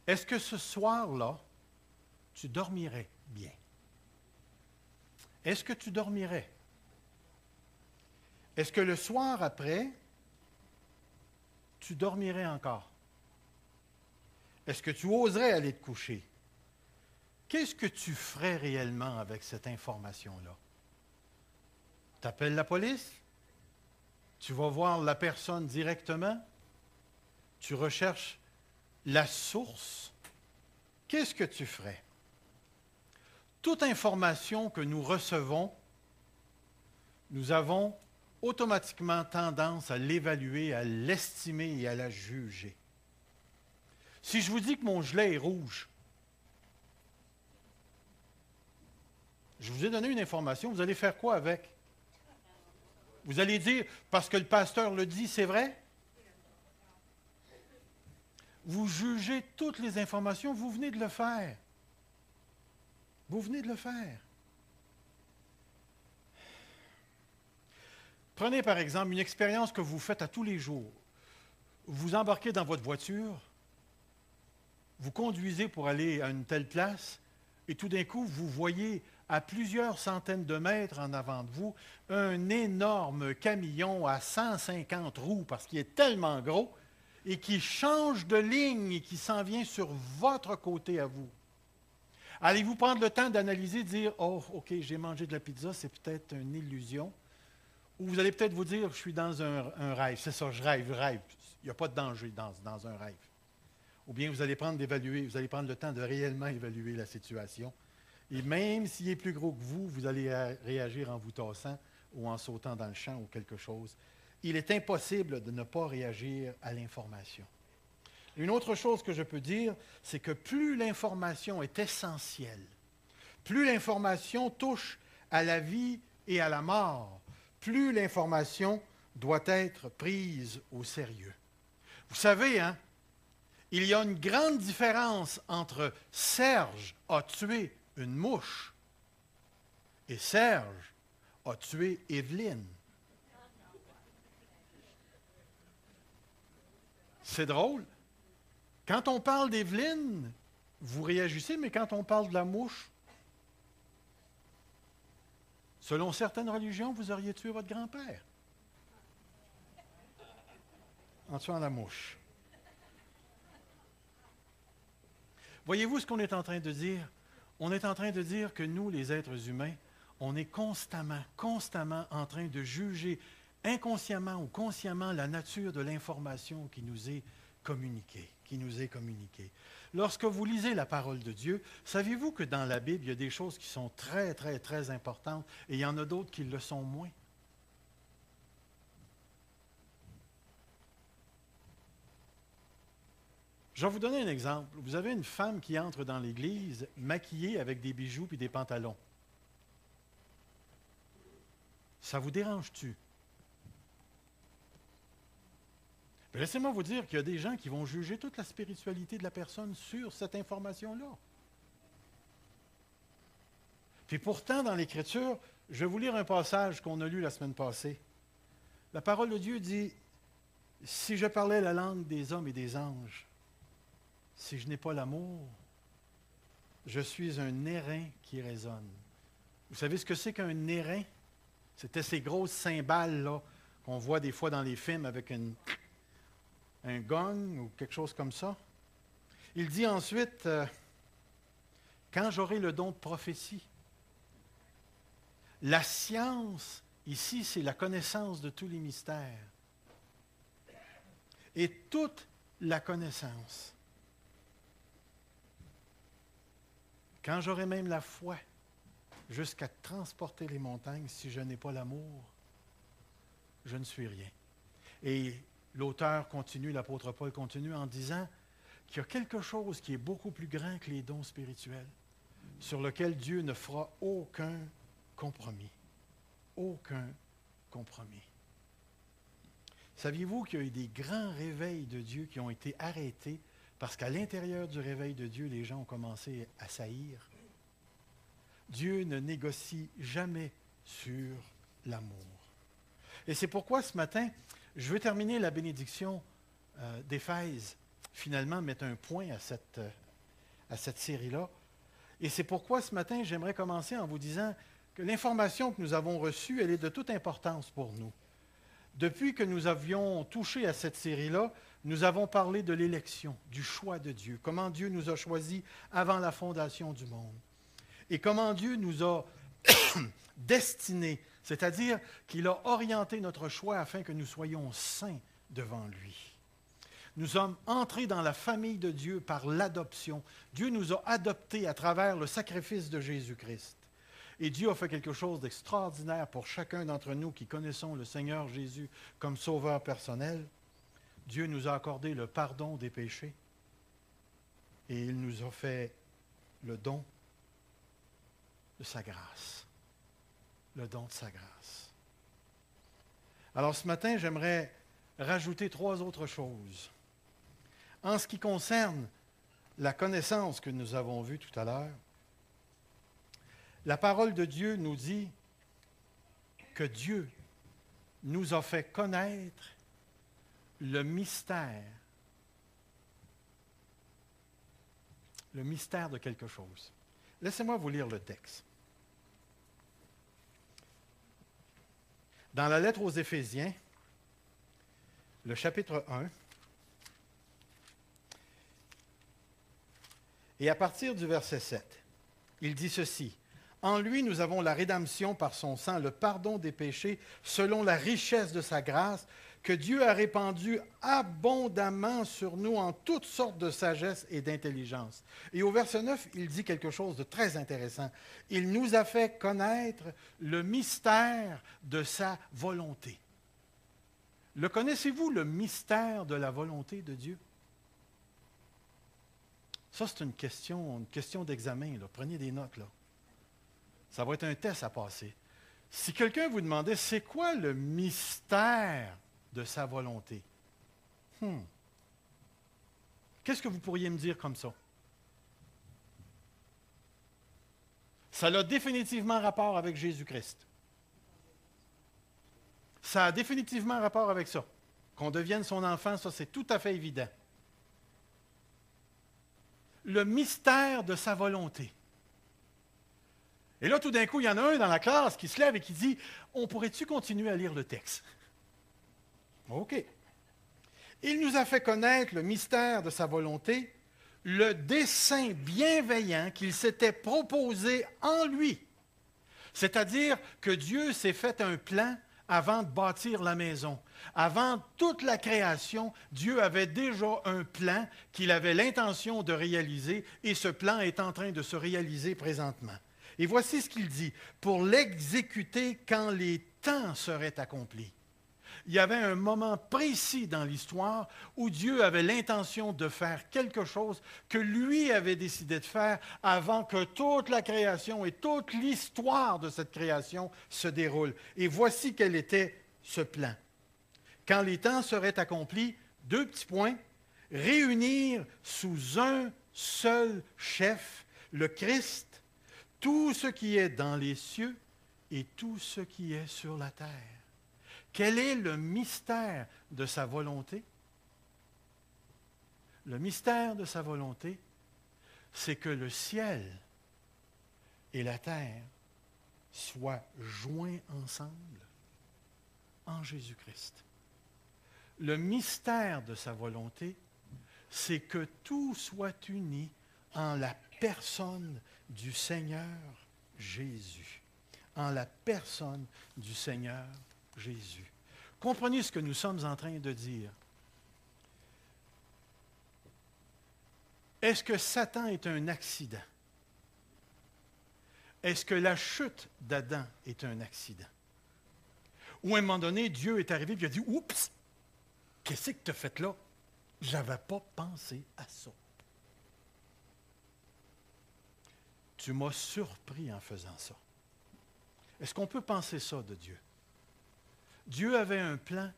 est-ce que ce soir-là, tu dormirais bien? Est-ce que tu dormirais? Est-ce que le soir après, tu dormirais encore? Est-ce que tu oserais aller te coucher? Qu'est-ce que tu ferais réellement avec cette information-là? Tu appelles la police? Tu vas voir la personne directement? Tu recherches la source? Qu'est-ce que tu ferais? Toute information que nous recevons, nous avons automatiquement tendance à l'évaluer, à l'estimer et à la juger. Si je vous dis que mon gilet est rouge, je vous ai donné une information, vous allez faire quoi avec? Vous allez dire, parce que le pasteur le dit, c'est vrai? Vous jugez toutes les informations, vous venez de le faire. Vous venez de le faire. Prenez par exemple une expérience que vous faites à tous les jours. Vous embarquez dans votre voiture, vous conduisez pour aller à une telle place, et tout d'un coup, vous voyez à plusieurs centaines de mètres en avant de vous un énorme camion à 150 roues, parce qu'il est tellement gros, et qui change de ligne et qui s'en vient sur votre côté à vous. Allez-vous prendre le temps d'analyser, de dire « Oh, OK, j'ai mangé de la pizza, c'est peut-être une illusion. » Ou vous allez peut-être vous dire « Je suis dans un rêve. C'est ça, je rêve. Il n'y a pas de danger dans un rêve. » Ou bien vous allez prendre le temps de réellement évaluer la situation. Et même s'il est plus gros que vous, vous allez réagir en vous tassant ou en sautant dans le champ ou quelque chose. Il est impossible de ne pas réagir à l'information. Une autre chose que je peux dire, c'est que plus l'information est essentielle, plus l'information touche à la vie et à la mort, plus l'information doit être prise au sérieux. Vous savez, hein, il y a une grande différence entre Serge a tué une mouche et Serge a tué Evelyne. C'est drôle. Quand on parle d'Evelyne, vous réagissez, mais quand on parle de la mouche, selon certaines religions, vous auriez tué votre grand-père en tuant la mouche. Voyez-vous ce qu'on est en train de dire? On est en train de dire que nous, les êtres humains, on est constamment en train de juger inconsciemment ou consciemment la nature de l'information qui nous est communiquée. Lorsque vous lisez la parole de Dieu, saviez-vous que dans la Bible, il y a des choses qui sont très, très, très importantes et il y en a d'autres qui le sont moins? Je vais vous donner un exemple. Vous avez une femme qui entre dans l'église maquillée avec des bijoux et des pantalons. Ça vous dérange-tu? Mais laissez-moi vous dire qu'il y a des gens qui vont juger toute la spiritualité de la personne sur cette information-là. Puis pourtant, dans l'Écriture, je vais vous lire un passage qu'on a lu la semaine passée. La parole de Dieu dit, « Si je parlais la langue des hommes et des anges, si je n'ai pas l'amour, je suis un airain qui résonne. » Vous savez ce que c'est qu'un airain? C'était ces grosses cymbales-là qu'on voit des fois dans les films avec un gong ou quelque chose comme ça. Il dit ensuite, quand j'aurai le don de prophétie, la science, ici, c'est la connaissance de tous les mystères. Et toute la connaissance. Quand j'aurai même la foi, jusqu'à transporter les montagnes, si je n'ai pas l'amour, je ne suis rien. Et l'auteur continue, l'apôtre Paul continue en disant qu'il y a quelque chose qui est beaucoup plus grand que les dons spirituels, sur lequel Dieu ne fera aucun compromis. Aucun compromis. Saviez-vous qu'il y a eu des grands réveils de Dieu qui ont été arrêtés parce qu'à l'intérieur du réveil de Dieu, les gens ont commencé à saillir? Dieu ne négocie jamais sur l'amour. Et c'est pourquoi ce matin, je veux terminer la bénédiction d'Éphèse. finalement mettre un point à cette série-là. Et c'est pourquoi ce matin, j'aimerais commencer en vous disant que l'information que nous avons reçue, elle est de toute importance pour nous. Depuis que nous avions touché à cette série-là, nous avons parlé de l'élection, du choix de Dieu, comment Dieu nous a choisis avant la fondation du monde et comment Dieu nous a destinés, c'est-à-dire qu'il a orienté notre choix afin que nous soyons saints devant lui. Nous sommes entrés dans la famille de Dieu par l'adoption. Dieu nous a adoptés à travers le sacrifice de Jésus-Christ. Et Dieu a fait quelque chose d'extraordinaire pour chacun d'entre nous qui connaissons le Seigneur Jésus comme sauveur personnel. Dieu nous a accordé le pardon des péchés et il nous a fait le don de sa grâce. Le don de sa grâce. Alors ce matin, j'aimerais rajouter 3 autres choses. En ce qui concerne la connaissance que nous avons vue tout à l'heure, la parole de Dieu nous dit que Dieu nous a fait connaître le mystère de quelque chose. Laissez-moi vous lire le texte. Dans la lettre aux Éphésiens, le chapitre 1, et à partir du verset 7, il dit ceci. En lui, nous avons la rédemption par son sang, le pardon des péchés, selon la richesse de sa grâce, que Dieu a répandue abondamment sur nous en toutes sortes de sagesse et d'intelligence. Et au verset 9, il dit quelque chose de très intéressant. Il nous a fait connaître le mystère de sa volonté. Le connaissez-vous, le mystère de la volonté de Dieu? Ça, c'est une question d'examen. Là. Prenez des notes, là. Ça va être un test à passer. Si quelqu'un vous demandait, c'est quoi le mystère de sa volonté? Qu'est-ce que vous pourriez me dire comme ça? Ça a définitivement rapport avec Jésus-Christ. Ça a définitivement rapport avec ça. Qu'on devienne son enfant, ça c'est tout à fait évident. Le mystère de sa volonté. Et là, tout d'un coup, il y en a un dans la classe qui se lève et qui dit, on pourrait-tu continuer à lire le texte? OK. Il nous a fait connaître le mystère de sa volonté, le dessein bienveillant qu'il s'était proposé en lui. C'est-à-dire que Dieu s'est fait un plan avant de bâtir la maison. Avant toute la création, Dieu avait déjà un plan qu'il avait l'intention de réaliser et ce plan est en train de se réaliser présentement. Et voici ce qu'il dit, pour l'exécuter quand les temps seraient accomplis. Il y avait un moment précis dans l'histoire où Dieu avait l'intention de faire quelque chose que lui avait décidé de faire avant que toute la création et toute l'histoire de cette création se déroule. Et voici quel était ce plan. Quand les temps seraient accomplis, 2 petits points, réunir sous un seul chef, le Christ, tout ce qui est dans les cieux et tout ce qui est sur la terre. Quel est le mystère de sa volonté? Le mystère de sa volonté, c'est que le ciel et la terre soient joints ensemble en Jésus-Christ. Le mystère de sa volonté, c'est que tout soit uni en la personne du Seigneur Jésus. En la personne du Seigneur Jésus. Comprenez ce que nous sommes en train de dire. Est-ce que Satan est un accident? Est-ce que la chute d'Adam est un accident? Ou à un moment donné, Dieu est arrivé et il a dit « Oups! Qu'est-ce que tu as fait là? Je n'avais pas pensé à ça. » Tu m'as surpris en faisant ça. Est-ce qu'on peut penser ça de Dieu? Dieu avait un plan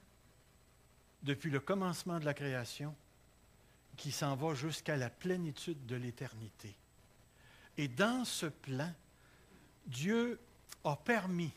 depuis le commencement de la création qui s'en va jusqu'à la plénitude de l'éternité. Et dans ce plan, Dieu a permis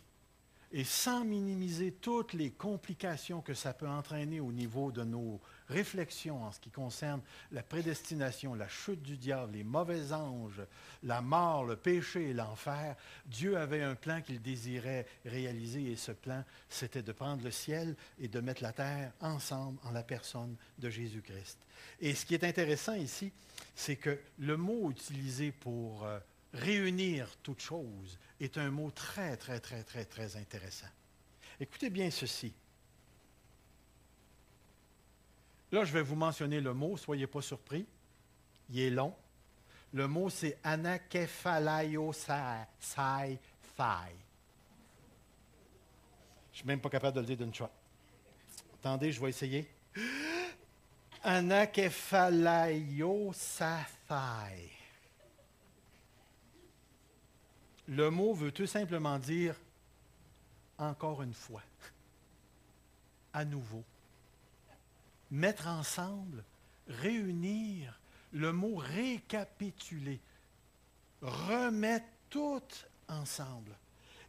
Et sans minimiser toutes les complications que ça peut entraîner au niveau de nos réflexions en ce qui concerne la prédestination, la chute du diable, les mauvais anges, la mort, le péché et l'enfer, Dieu avait un plan qu'il désirait réaliser et ce plan, c'était de prendre le ciel et de mettre la terre ensemble en la personne de Jésus-Christ. Et ce qui est intéressant ici, c'est que le mot utilisé pour réunir toute chose est un mot très, très, très, très, très intéressant. Écoutez bien ceci. Là, je vais vous mentionner le mot, soyez pas surpris. Il est long. Le mot, c'est anakephalaiosai. Je ne suis même pas capable de le dire d'une shot. Attendez, je vais essayer. Anakephalaiosai. Le mot veut tout simplement dire encore une fois, à nouveau. Mettre ensemble, réunir, le mot récapituler, remettre tout ensemble.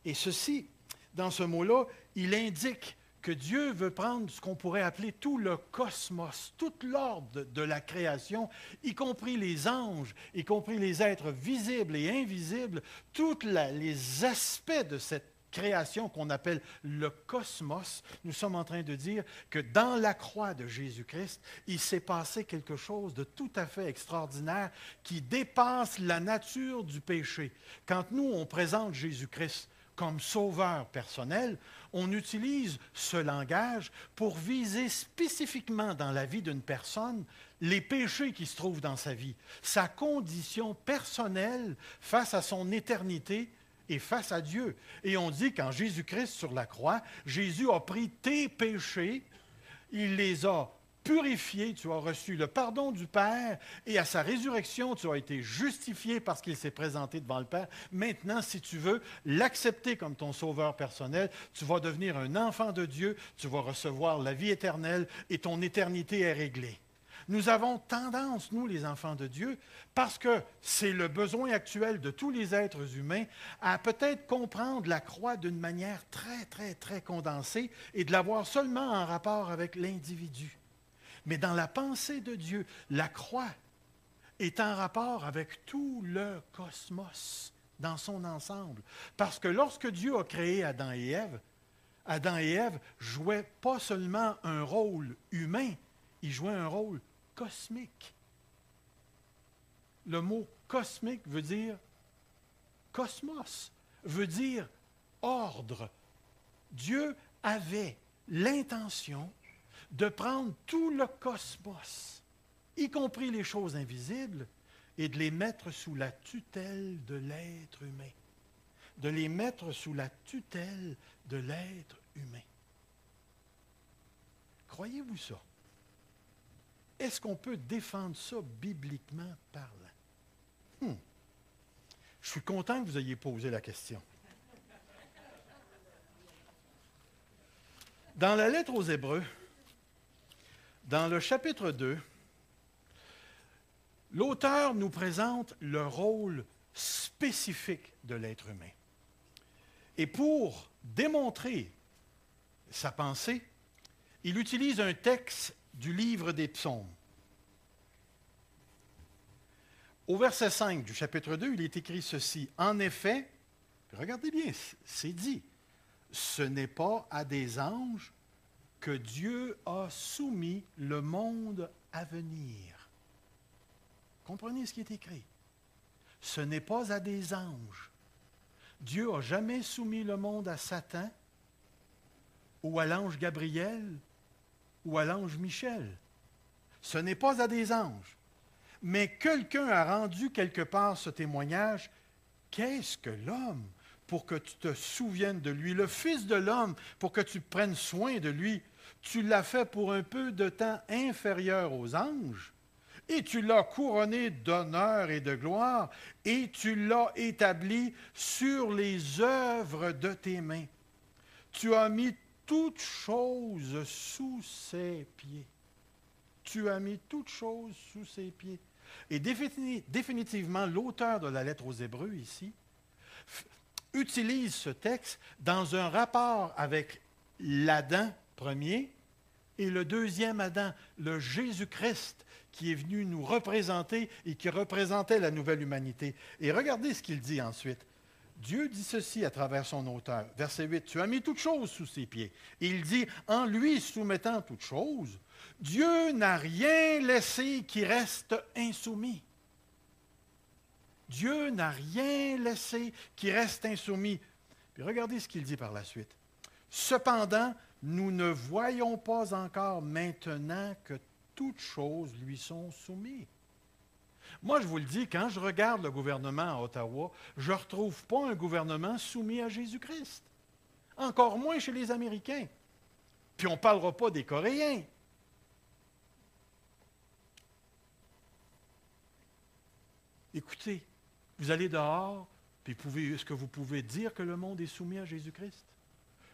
Et ceci, dans ce mot-là, il indique que Dieu veut prendre ce qu'on pourrait appeler tout le cosmos, tout l'ordre de la création, y compris les anges, y compris les êtres visibles et invisibles, tous les aspects de cette création qu'on appelle le cosmos. Nous sommes en train de dire que dans la croix de Jésus-Christ, il s'est passé quelque chose de tout à fait extraordinaire qui dépasse la nature du péché. Quand nous, on présente Jésus-Christ comme sauveur personnel, on utilise ce langage pour viser spécifiquement dans la vie d'une personne les péchés qui se trouvent dans sa vie, sa condition personnelle face à son éternité et face à Dieu. Et on dit qu'en Jésus-Christ sur la croix, Jésus a pris tes péchés, il les a purifié, tu as reçu le pardon du Père et à sa résurrection, tu as été justifié parce qu'il s'est présenté devant le Père. Maintenant, si tu veux l'accepter comme ton sauveur personnel, tu vas devenir un enfant de Dieu, tu vas recevoir la vie éternelle et ton éternité est réglée. Nous avons tendance, nous les enfants de Dieu, parce que c'est le besoin actuel de tous les êtres humains, à peut-être comprendre la croix d'une manière très, très, très condensée et de la voir seulement en rapport avec l'individu. Mais dans la pensée de Dieu, la croix est en rapport avec tout le cosmos dans son ensemble. Parce que lorsque Dieu a créé Adam et Ève jouaient pas seulement un rôle humain, ils jouaient un rôle cosmique. Le mot cosmique veut dire cosmos, veut dire ordre. Dieu avait l'intention de prendre tout le cosmos, y compris les choses invisibles, et de les mettre sous la tutelle de l'être humain. De les mettre sous la tutelle de l'être humain. Croyez-vous ça? Est-ce qu'on peut défendre ça bibliquement parlant? Je suis content que vous ayez posé la question. Dans la lettre aux Hébreux, dans le chapitre 2, l'auteur nous présente le rôle spécifique de l'être humain. Et pour démontrer sa pensée, il utilise un texte du livre des Psaumes. Au verset 5 du chapitre 2, il est écrit ceci. En effet, regardez bien, c'est dit, ce n'est pas à des anges que Dieu a soumis le monde à venir. Comprenez ce qui est écrit. Ce n'est pas à des anges. Dieu n'a jamais soumis le monde à Satan ou à l'ange Gabriel ou à l'ange Michel. Ce n'est pas à des anges. Mais quelqu'un a rendu quelque part ce témoignage. Qu'est-ce que l'homme pour que tu te souviennes de lui? Le Fils de l'homme pour que tu prennes soin de lui. Tu l'as fait pour un peu de temps inférieur aux anges. Et tu l'as couronné d'honneur et de gloire, et tu l'as établi sur les œuvres de tes mains. Tu as mis toutes choses sous ses pieds. Tu as mis toutes choses sous ses pieds. Et définitivement, l'auteur de la lettre aux Hébreux ici utilise ce texte dans un rapport avec l'Adam premier et le deuxième Adam, le Jésus-Christ, qui est venu nous représenter et qui représentait la nouvelle humanité. Et regardez ce qu'il dit ensuite. Dieu dit ceci à travers son auteur. Verset 8, « Tu as mis toutes choses sous ses pieds. » Et il dit, « En lui soumettant toutes choses, Dieu n'a rien laissé qui reste insoumis. » Dieu n'a rien laissé qui reste insoumis. Puis regardez ce qu'il dit par la suite. « Cependant, nous ne voyons pas encore maintenant que toutes choses lui sont soumises. » Moi, je vous le dis, quand je regarde le gouvernement à Ottawa, je ne retrouve pas un gouvernement soumis à Jésus-Christ. Encore moins chez les Américains. Puis on ne parlera pas des Coréens. Écoutez, vous allez dehors, puis est-ce que vous pouvez dire que le monde est soumis à Jésus-Christ?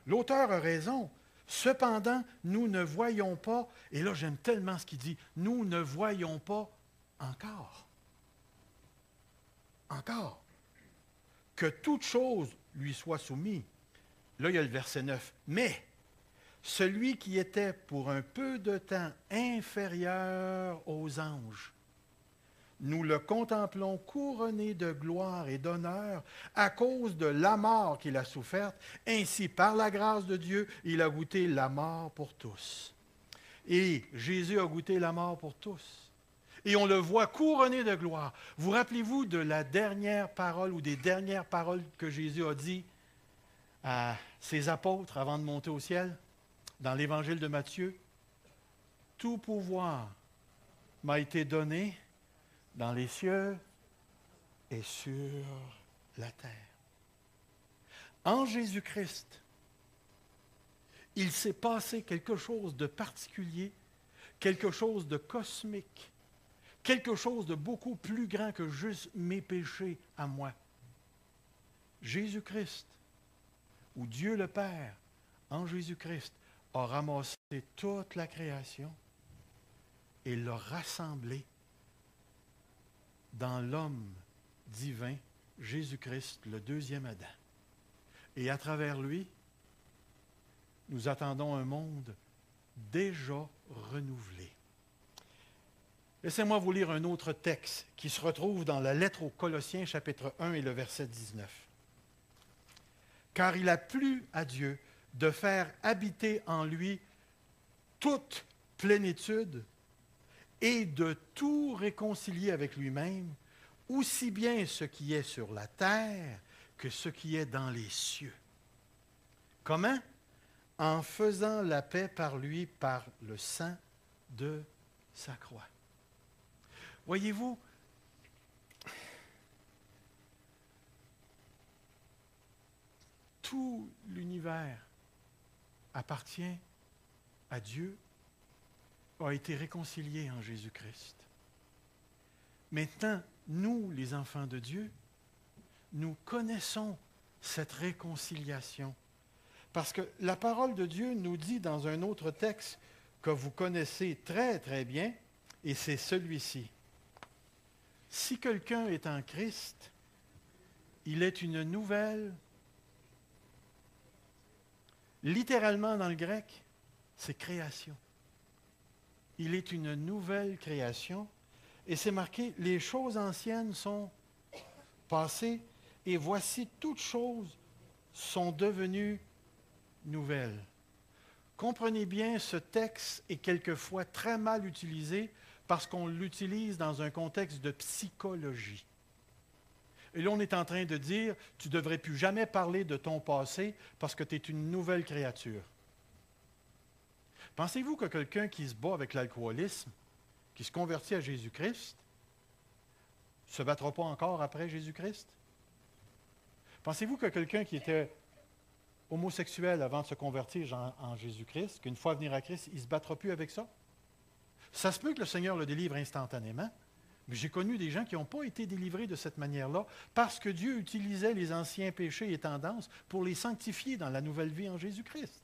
L'auteur a raison. Cependant, nous ne voyons pas, et là j'aime tellement ce qu'il dit, nous ne voyons pas encore. Encore. Que toute chose lui soit soumise. Là, il y a le verset 9. Mais celui qui était pour un peu de temps inférieur aux anges, nous le contemplons couronné de gloire et d'honneur à cause de la mort qu'il a soufferte. Ainsi, par la grâce de Dieu, il a goûté la mort pour tous. Et Jésus a goûté la mort pour tous. Et on le voit couronné de gloire. Vous rappelez-vous de la dernière parole ou des dernières paroles que Jésus a dit à ses apôtres avant de monter au ciel, dans l'Évangile de Matthieu? Tout pouvoir m'a été donné dans les cieux et sur la terre. En Jésus-Christ, il s'est passé quelque chose de particulier, quelque chose de cosmique, quelque chose de beaucoup plus grand que juste mes péchés à moi. Jésus-Christ, ou Dieu le Père, en Jésus-Christ, a ramassé toute la création et l'a rassemblée dans l'homme divin, Jésus-Christ, le deuxième Adam. Et à travers lui, nous attendons un monde déjà renouvelé. Laissez-moi vous lire un autre texte qui se retrouve dans la lettre aux Colossiens, chapitre 1 et le verset 19. « Car il a plu à Dieu de faire habiter en lui toute plénitude et de tout réconcilier avec lui-même, aussi bien ce qui est sur la terre que ce qui est dans les cieux. » Comment? En faisant la paix par lui, par le sang de sa croix. Voyez-vous, tout l'univers appartient à Dieu, a été réconcilié en Jésus-Christ. Maintenant, nous, les enfants de Dieu, nous connaissons cette réconciliation. Parce que la parole de Dieu nous dit dans un autre texte que vous connaissez très, très bien, et c'est celui-ci. Si quelqu'un est en Christ, il est une nouvelle. Littéralement dans le grec, c'est création. Il est une nouvelle création. Et c'est marqué, les choses anciennes sont passées, et voici toutes choses sont devenues nouvelles. Comprenez bien, ce texte est quelquefois très mal utilisé parce qu'on l'utilise dans un contexte de psychologie. Et là, on est en train de dire, tu ne devrais plus jamais parler de ton passé parce que tu es une nouvelle créature. Pensez-vous que quelqu'un qui se bat avec l'alcoolisme, qui se convertit à Jésus-Christ, ne se battra pas encore après Jésus-Christ? Pensez-vous que quelqu'un qui était homosexuel avant de se convertir en Jésus-Christ, qu'une fois venir à Christ, il ne se battra plus avec ça? Ça se peut que le Seigneur le délivre instantanément, mais j'ai connu des gens qui n'ont pas été délivrés de cette manière-là parce que Dieu utilisait les anciens péchés et tendances pour les sanctifier dans la nouvelle vie en Jésus-Christ.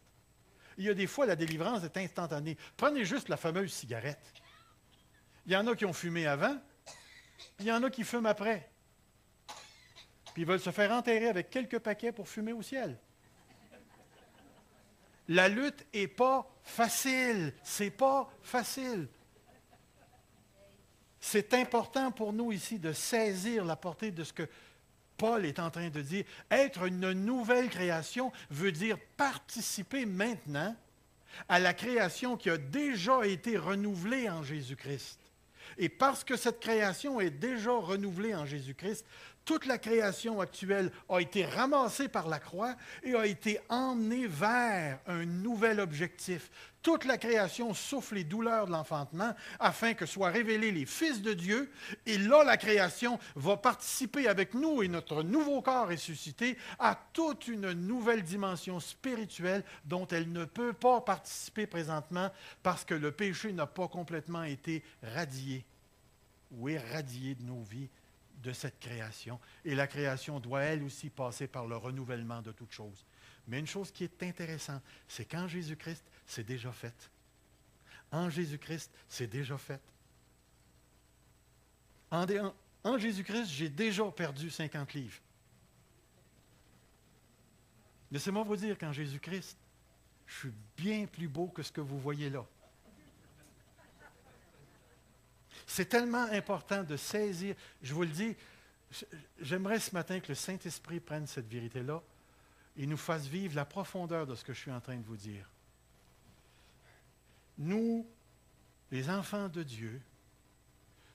Il y a des fois, la délivrance est instantanée. Prenez juste la fameuse cigarette. Il y en a qui ont fumé avant, il y en a qui fument après. puis ils veulent se faire enterrer avec quelques paquets pour fumer au ciel. La lutte n'est pas facile. C'est pas facile. C'est important pour nous ici de saisir la portée de ce que Paul est en train de dire. Être une nouvelle création veut dire participer maintenant à la création qui a déjà été renouvelée en Jésus-Christ. Et parce que cette création est déjà renouvelée en Jésus-Christ, toute la création actuelle a été ramassée par la croix et a été emmenée vers un nouvel objectif. Toute la création souffre les douleurs de l'enfantement afin que soient révélés les fils de Dieu. Et là, la création va participer avec nous et notre nouveau corps ressuscité à toute une nouvelle dimension spirituelle dont elle ne peut pas participer présentement parce que le péché n'a pas complètement été radié ou éradié de nos vies de cette création. Et la création doit elle aussi passer par le renouvellement de toutes choses. Mais une chose qui est intéressante, c'est qu'en Jésus-Christ, c'est déjà fait. En Jésus-Christ, c'est déjà fait. En Jésus-Christ, j'ai déjà perdu 50 livres. Laissez-moi vous dire qu'en Jésus-Christ, je suis bien plus beau que ce que vous voyez là. C'est tellement important de saisir, je vous le dis, j'aimerais ce matin que le Saint-Esprit prenne cette vérité-là et nous fasse vivre la profondeur de ce que je suis en train de vous dire. Nous, les enfants de Dieu,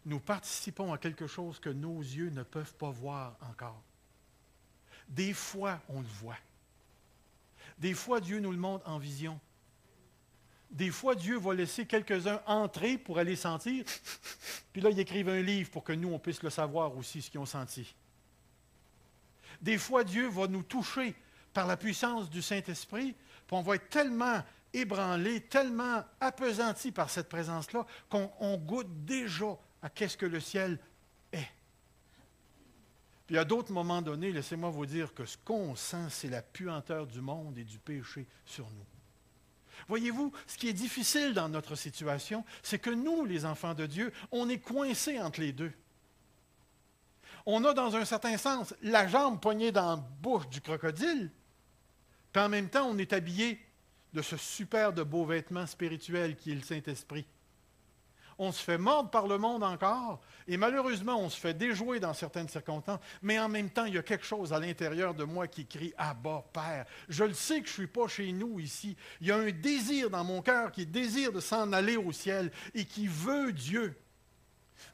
nous participons à quelque chose que nos yeux ne peuvent pas voir encore. Des fois, on le voit. Des fois, Dieu nous le montre en vision. Des fois, Dieu va laisser quelques-uns entrer pour aller sentir, puis là, ils écrivent un livre pour que nous, on puisse le savoir aussi, ce qu'ils ont senti. Des fois, Dieu va nous toucher par la puissance du Saint-Esprit, puis on va être tellement ébranlé, tellement appesanti par cette présence-là, qu'on goûte déjà à qu'est-ce que le ciel est. Puis à d'autres moments donnés, laissez-moi vous dire que ce qu'on sent, c'est la puanteur du monde et du péché sur nous. Voyez-vous, ce qui est difficile dans notre situation, c'est que nous, les enfants de Dieu, on est coincés entre les deux. On a, dans un certain sens, la jambe poignée dans la bouche du crocodile, puis en même temps, on est habillé de ce super de beau vêtement spirituel qui est le Saint-Esprit. On se fait mordre par le monde encore, et malheureusement, on se fait déjouer dans certaines circonstances, mais en même temps, il y a quelque chose à l'intérieur de moi qui crie « Abba, Père ». Je le sais que je ne suis pas chez nous ici. Il y a un désir dans mon cœur qui désire de s'en aller au ciel et qui veut Dieu.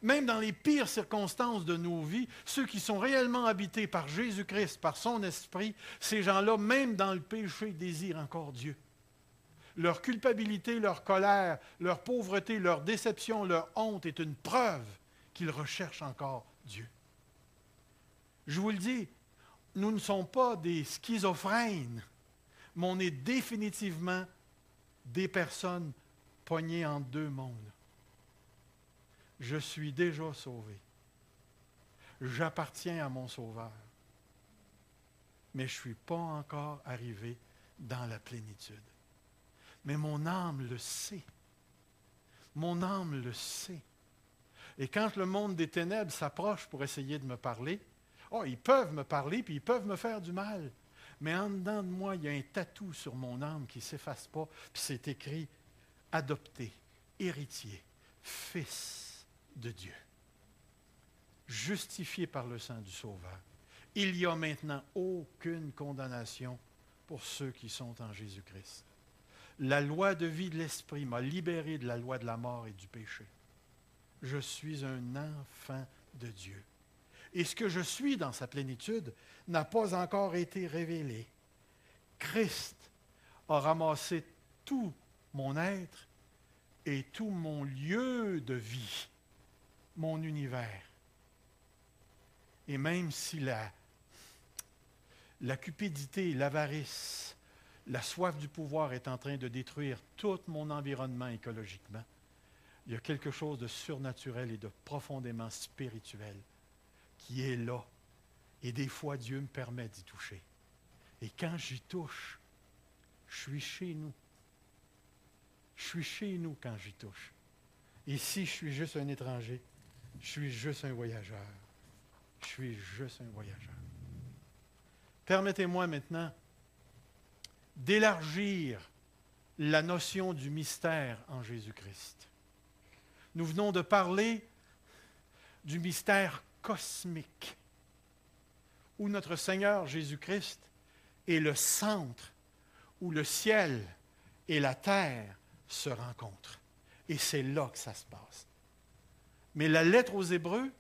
Même dans les pires circonstances de nos vies, ceux qui sont réellement habités par Jésus-Christ, par son Esprit, ces gens-là, même dans le péché, désirent encore Dieu. Leur culpabilité, leur colère, leur pauvreté, leur déception, leur honte est une preuve qu'ils recherchent encore Dieu. Je vous le dis, nous ne sommes pas des schizophrènes, mais on est définitivement des personnes pognées en deux mondes. Je suis déjà sauvé. J'appartiens à mon Sauveur. Mais je ne suis pas encore arrivé dans la plénitude. Mais mon âme le sait. Mon âme le sait. Et quand le monde des ténèbres s'approche pour essayer de me parler, ils peuvent me parler puis ils peuvent me faire du mal. Mais en dedans de moi, il y a un tatou sur mon âme qui ne s'efface pas, puis c'est écrit « Adopté, héritier, fils de Dieu, justifié par le sang du Sauveur. Il n'y a maintenant aucune condamnation pour ceux qui sont en Jésus-Christ. La loi de vie de l'Esprit m'a libéré de la loi de la mort et du péché. Je suis un enfant de Dieu. Et ce que je suis dans sa plénitude n'a pas encore été révélé. Christ a ramassé tout mon être et tout mon lieu de vie, mon univers. Et même si la cupidité, l'avarice, la soif du pouvoir est en train de détruire tout mon environnement écologiquement, il y a quelque chose de surnaturel et de profondément spirituel qui est là. Et des fois, Dieu me permet d'y toucher. Et quand j'y touche, je suis chez nous. Je suis chez nous quand j'y touche. Et si je suis juste un étranger, je suis juste un voyageur. Je suis juste un voyageur. permettez-moi maintenant d'élargir la notion du mystère en Jésus-Christ. Nous venons de parler du mystère cosmique, où notre Seigneur Jésus-Christ est le centre, où le ciel et la terre se rencontrent. Et c'est là que ça se passe. Mais la lettre aux Hébreux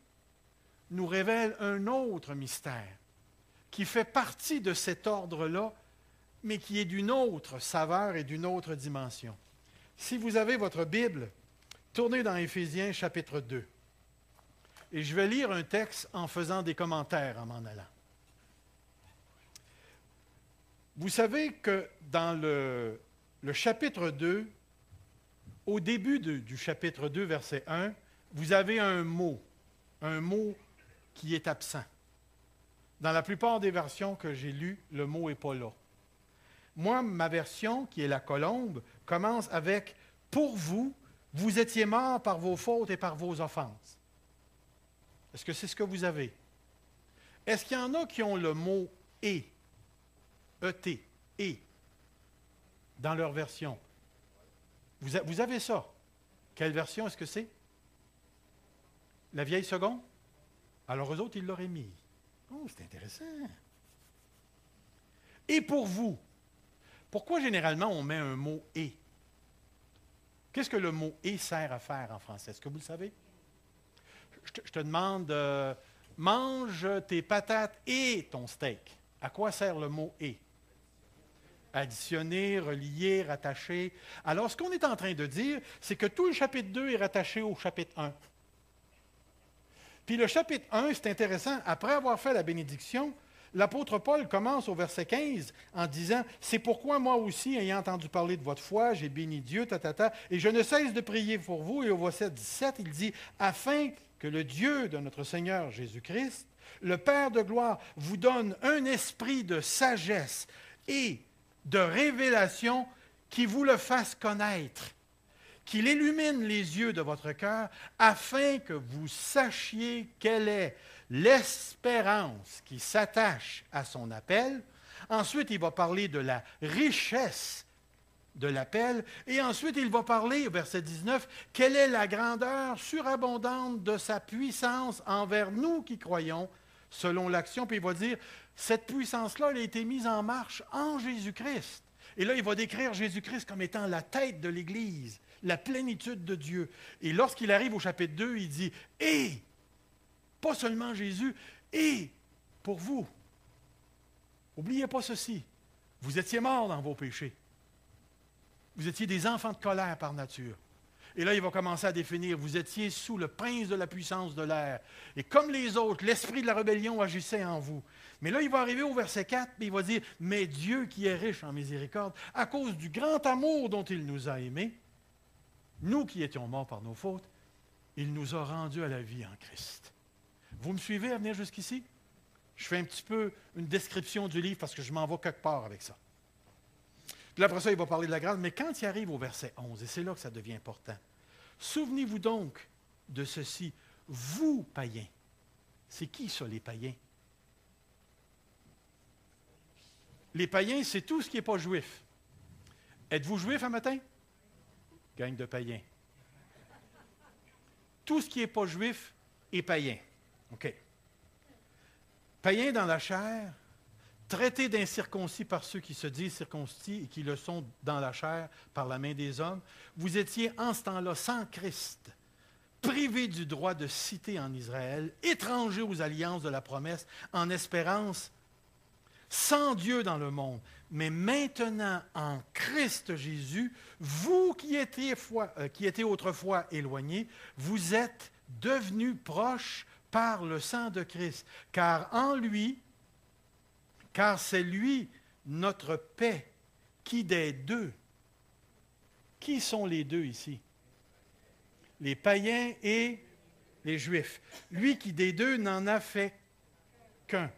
nous révèle un autre mystère qui fait partie de cet ordre-là, mais qui est d'une autre saveur et d'une autre dimension. Si vous avez votre Bible, tournez dans Éphésiens chapitre 2. Et je vais lire un texte en faisant des commentaires en m'en allant. Vous savez que dans le chapitre 2, au début du chapitre 2, verset 1, vous avez un mot qui est absent. Dans la plupart des versions que j'ai lues, le mot n'est pas là. Moi, ma version, qui est la colombe, commence avec « Pour vous, vous étiez morts par vos fautes et par vos offenses ». Est-ce que c'est ce que vous avez? Est-ce qu'il y en a qui ont le mot « et » E-T, « et » dans leur version? Vous avez ça. Quelle version est-ce que c'est? La vieille seconde? Alors eux autres, ils l'auraient mis. Oh, c'est intéressant. Et pour vous, pourquoi généralement on met un mot « et » ? Qu'est-ce que le mot « et » sert à faire en français? Est-ce que vous le savez? Je te demande, mange tes patates et ton steak. À quoi sert le mot « et » ? Additionner, relier, rattacher. Alors, ce qu'on est en train de dire, c'est que tout le chapitre 2 est rattaché au chapitre 1. Puis le chapitre 1, c'est intéressant, après avoir fait la bénédiction, l'apôtre Paul commence au verset 15 en disant « C'est pourquoi moi aussi, ayant entendu parler de votre foi, j'ai béni Dieu, et je ne cesse de prier pour vous. » Et au verset 17, il dit « Afin que le Dieu de notre Seigneur Jésus-Christ, le Père de gloire, vous donne un esprit de sagesse et de révélation qui vous le fasse connaître, qu'il illumine les yeux de votre cœur, afin que vous sachiez quelle est l'espérance qui s'attache à son appel. » Ensuite, il va parler de la richesse de l'appel. Et ensuite, il va parler, au verset 19, « Quelle est la grandeur surabondante de sa puissance envers nous qui croyons, selon l'action. » Puis il va dire, cette puissance-là, elle a été mise en marche en Jésus-Christ. Et là, il va décrire Jésus-Christ comme étant la tête de l'Église, la plénitude de Dieu. Et lorsqu'il arrive au chapitre 2, il dit, « Et, pas seulement Jésus, et pour vous. N'oubliez pas ceci, vous étiez morts dans vos péchés. Vous étiez des enfants de colère par nature. » Et là, il va commencer à définir, vous étiez sous le prince de la puissance de l'air. Et comme les autres, l'esprit de la rébellion agissait en vous. Mais là, il va arriver au verset 4, et il va dire, « Mais Dieu qui est riche en miséricorde, à cause du grand amour dont il nous a aimés, nous qui étions morts par nos fautes, il nous a rendus à la vie en Christ. » Vous me suivez à venir jusqu'ici? Je fais un petit peu une description du livre parce que je m'en vais quelque part avec ça. Puis après ça, il va parler de la grâce, mais quand il arrive au verset 11, et c'est là que ça devient important, « Souvenez-vous donc de ceci, vous, païens. » C'est qui ça, les païens? Les païens, c'est tout ce qui n'est pas juif. Êtes-vous juif un matin? Gang de païens. Tout ce qui n'est pas juif est païen. OK. Païen dans la chair, traité d'incirconcis par ceux qui se disent circoncis et qui le sont dans la chair par la main des hommes, vous étiez en ce temps-là sans Christ, privés du droit de cité en Israël, étrangers aux alliances de la promesse, en espérance, sans Dieu dans le monde. Mais maintenant, en Christ Jésus, vous qui étiez autrefois éloignés, vous êtes devenus proches par le sang de Christ, car c'est lui, notre paix, qui des deux. Qui sont les deux ici? Les païens et les Juifs. Lui qui des deux n'en a fait qu'un.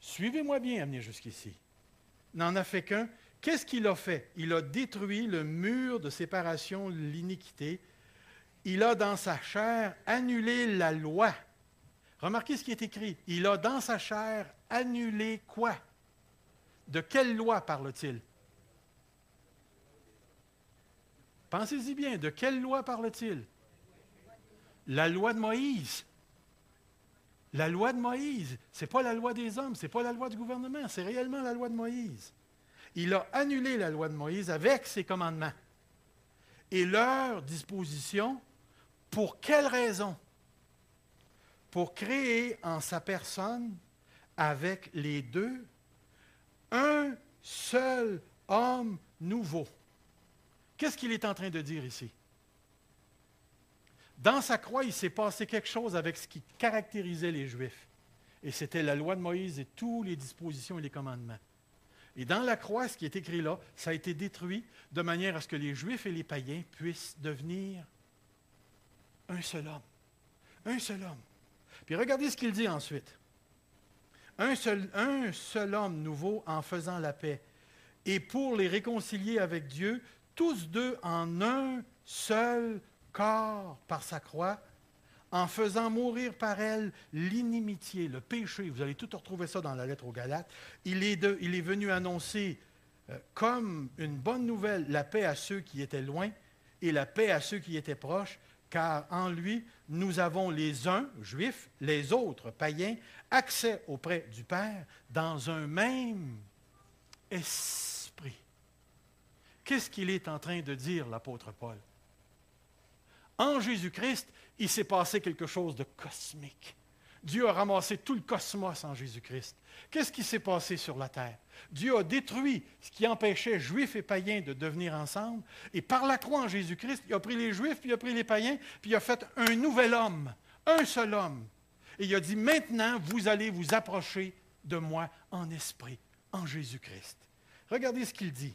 Suivez-moi bien à venir jusqu'ici. N'en a fait qu'un. Qu'est-ce qu'il a fait? Il a détruit le mur de séparation de l'iniquité. Il a dans sa chair annulé la loi. Remarquez ce qui est écrit. Il a dans sa chair annulé quoi? De quelle loi parle-t-il? Pensez-y bien, de quelle loi parle-t-il? La loi de Moïse. La loi de Moïse. Ce n'est pas la loi des hommes, ce n'est pas la loi du gouvernement, c'est réellement la loi de Moïse. Il a annulé la loi de Moïse avec ses commandements. Et leur disposition, pour quelle raison? Pour créer en sa personne, avec les deux, un seul homme nouveau. Qu'est-ce qu'il est en train de dire ici? Dans sa croix, il s'est passé quelque chose avec ce qui caractérisait les Juifs. Et c'était la loi de Moïse et toutes les dispositions et les commandements. Et dans la croix, ce qui est écrit là, ça a été détruit de manière à ce que les Juifs et les païens puissent devenir un seul homme. Un seul homme. Puis regardez ce qu'il dit ensuite. Un seul homme nouveau en faisant la paix. Et pour les réconcilier avec Dieu, tous deux en un seul corps par sa croix, en faisant mourir par elle l'inimitié, le péché. Vous allez tout retrouver ça dans la lettre aux Galates. Il est venu annoncer comme une bonne nouvelle la paix à ceux qui étaient loin et la paix à ceux qui étaient proches, car en lui, nous avons les uns, juifs, les autres, païens, accès auprès du Père dans un même esprit. Qu'est-ce qu'il est en train de dire, l'apôtre Paul? En Jésus-Christ, il s'est passé quelque chose de cosmique. Dieu a ramassé tout le cosmos en Jésus-Christ. Qu'est-ce qui s'est passé sur la terre? Dieu a détruit ce qui empêchait Juifs et païens de devenir ensemble. Et par la croix en Jésus-Christ, il a pris les Juifs, puis il a pris les païens, puis il a fait un nouvel homme, un seul homme. Et il a dit, maintenant, vous allez vous approcher de moi en esprit, en Jésus-Christ. Regardez ce qu'il dit.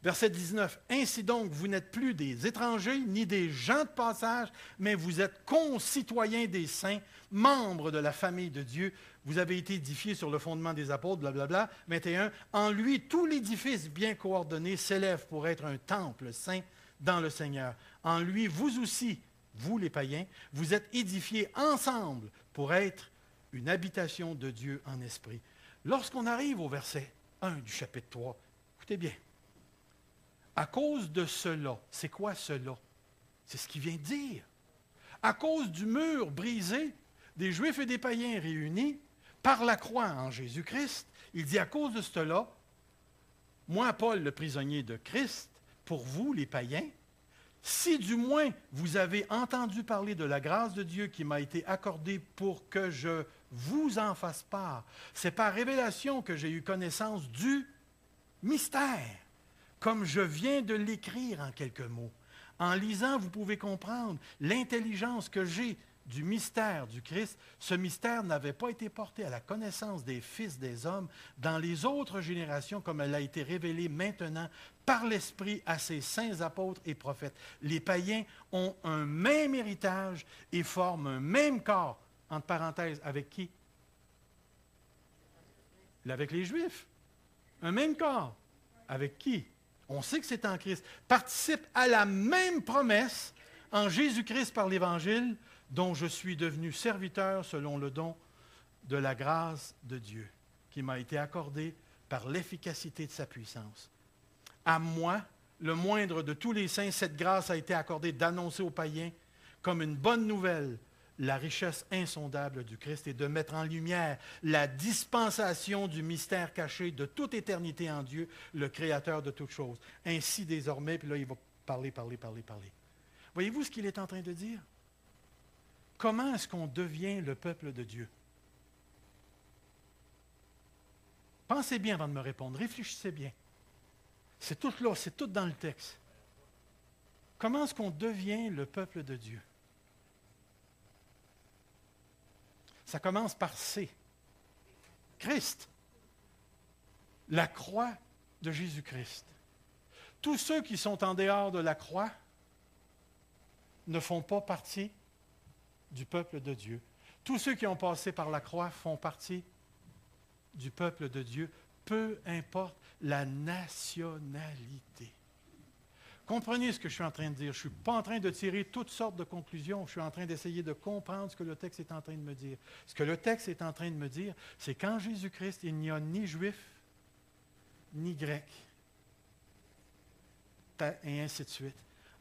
Verset 19. « Ainsi donc, vous n'êtes plus des étrangers ni des gens de passage, mais vous êtes concitoyens des saints, membres de la famille de Dieu. Vous avez été édifiés sur le fondement des apôtres, blablabla. 21. « En lui, tout l'édifice bien coordonné s'élève pour être un temple saint dans le Seigneur. En lui, vous aussi, vous les païens, vous êtes édifiés ensemble pour être une habitation de Dieu en esprit. » Lorsqu'on arrive au verset 1 du chapitre 3, écoutez bien. À cause de cela, c'est quoi cela? C'est ce qu'il vient de dire. À cause du mur brisé des Juifs et des païens réunis par la croix en Jésus-Christ, il dit à cause de cela, moi, Paul, le prisonnier de Christ, pour vous, les païens, si du moins vous avez entendu parler de la grâce de Dieu qui m'a été accordée pour que je vous en fasse part, c'est par révélation que j'ai eu connaissance du mystère. Comme je viens de l'écrire en quelques mots. En lisant, vous pouvez comprendre l'intelligence que j'ai du mystère du Christ. Ce mystère n'avait pas été porté à la connaissance des fils des hommes dans les autres générations comme elle a été révélée maintenant par l'Esprit à ses saints apôtres et prophètes. Les païens ont un même héritage et forment un même corps, entre parenthèses, avec qui? Avec les Juifs. Un même corps. Avec qui? On sait que c'est en Christ, participe à la même promesse en Jésus-Christ par l'Évangile, dont je suis devenu serviteur selon le don de la grâce de Dieu, qui m'a été accordé par l'efficacité de sa puissance. À moi, le moindre de tous les saints, cette grâce a été accordée d'annoncer aux païens comme une bonne nouvelle la richesse insondable du Christ et de mettre en lumière la dispensation du mystère caché de toute éternité en Dieu, le Créateur de toutes choses. Ainsi désormais, puis là il va parler. Voyez-vous ce qu'il est en train de dire? Comment est-ce qu'on devient le peuple de Dieu? Pensez bien avant de me répondre, réfléchissez bien. C'est tout là, c'est tout dans le texte. Comment est-ce qu'on devient le peuple de Dieu? Ça commence par C. Christ. La croix de Jésus-Christ. Tous ceux qui sont en dehors de la croix ne font pas partie du peuple de Dieu. Tous ceux qui ont passé par la croix font partie du peuple de Dieu, peu importe la nationalité. Comprenez ce que je suis en train de dire. Je ne suis pas en train de tirer toutes sortes de conclusions. Je suis en train d'essayer de comprendre ce que le texte est en train de me dire. Ce que le texte est en train de me dire, c'est qu'en Jésus-Christ, il n'y a ni juif, ni grec, et ainsi de suite.